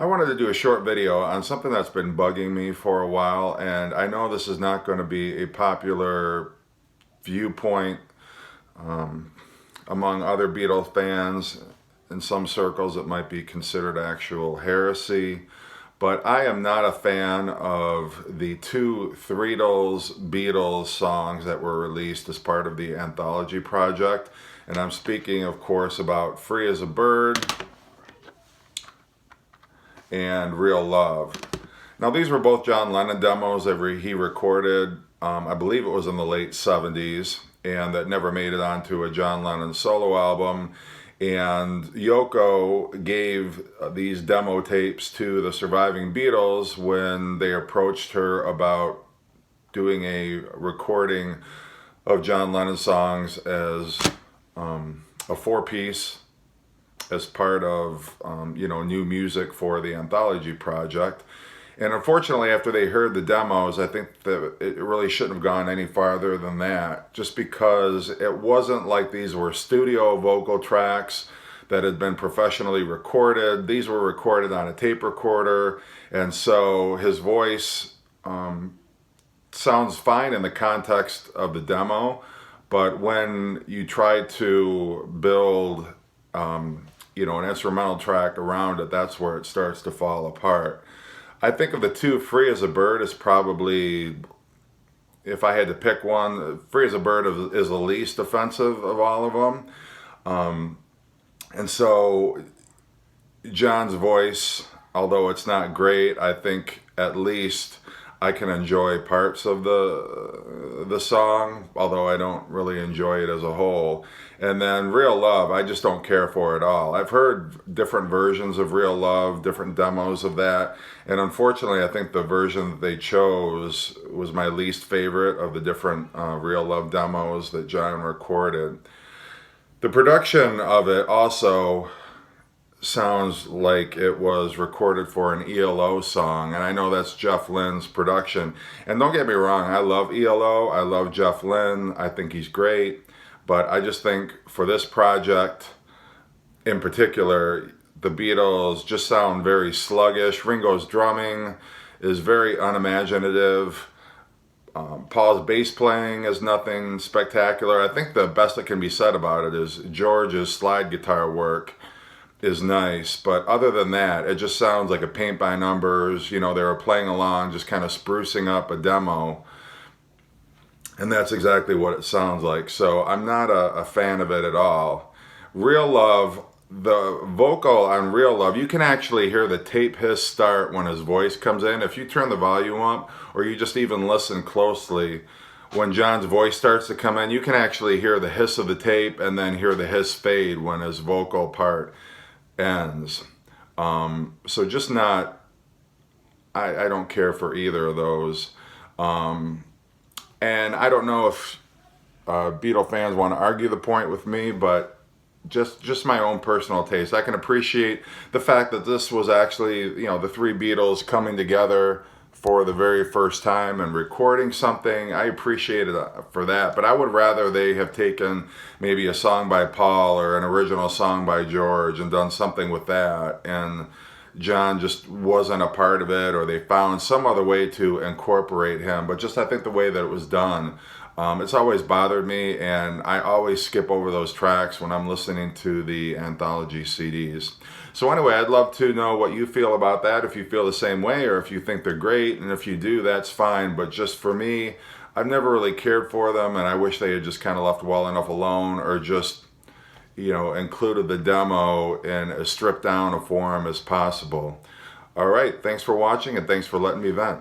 I wanted to do a short video on something that's been bugging me for a while, and I know this is not going to be a popular viewpoint among other Beatles fans. In some circles, it might be considered actual heresy, but I am not a fan of the two Threetles Beatles songs that were released as part of the Anthology project. And I'm speaking, of course, about Free as a Bird and Real Love. Now, these were both John Lennon demos that he recorded, I believe it was in the late 70s, and that never made it onto a John Lennon solo album. And Yoko gave these demo tapes to the surviving Beatles when they approached her about doing a recording of John Lennon songs as a four-piece as part of new music for the Anthology project. And unfortunately, after they heard the demos, I think that it really shouldn't have gone any farther than that, just because it wasn't like these were studio vocal tracks that had been professionally recorded. These were recorded on a tape recorder, and so his voice sounds fine in the context of the demo, but when you try to build an instrumental track around it, that's where it starts to fall apart. I think of the two, Free as a Bird is probably, if I had to pick one, Free as a Bird is the least offensive of all of them. And so John's voice, although it's not great, I think at least I can enjoy parts of the song, although I don't really enjoy it as a whole. And then Real Love, I just don't care for at all. I've heard different versions of Real Love, different demos of that, and unfortunately I think the version that they chose was my least favorite of the different Real Love demos that John recorded. The production of it also sounds like it was recorded for an ELO song, and I know that's Jeff Lynne's production. And don't get me wrong, I love ELO, I love Jeff Lynne, I think he's great, but I just think for this project in particular, the Beatles just sound very sluggish. Ringo's drumming is very unimaginative. Paul's bass playing is nothing spectacular. I think the best that can be said about it is George's slide guitar work is nice, but other than that, it just sounds like a paint by numbers. They were playing along, just kind of sprucing up a demo, and that's exactly what it sounds like. So I'm not a fan of it at all. Real Love, the vocal on Real Love, you can actually hear the tape hiss start when his voice comes in. If you turn the volume up, or you just even listen closely, when John's voice starts to come in, you can actually hear the hiss of the tape and then hear the hiss fade when his vocal part ends. So just not, I don't care for either of those. And I don't know if Beatle fans want to argue the point with me, but just my own personal taste. I can appreciate the fact that this was actually, the three Beatles coming together for the very first time and recording something. I appreciate it for that, but I would rather they have taken maybe a song by Paul or an original song by George and done something with that, and John just wasn't a part of it, or they found some other way to incorporate him. But just I think the way that it was done, it's always bothered me, and I always skip over those tracks when I'm listening to the Anthology CDs. So anyway, I'd love to know what you feel about that, if you feel the same way, or if you think they're great, and if you do, that's fine. But just for me, I've never really cared for them, and I wish they had just kind of left well enough alone, or just included the demo in as stripped down a form as possible. All right, thanks for watching, and thanks for letting me vent.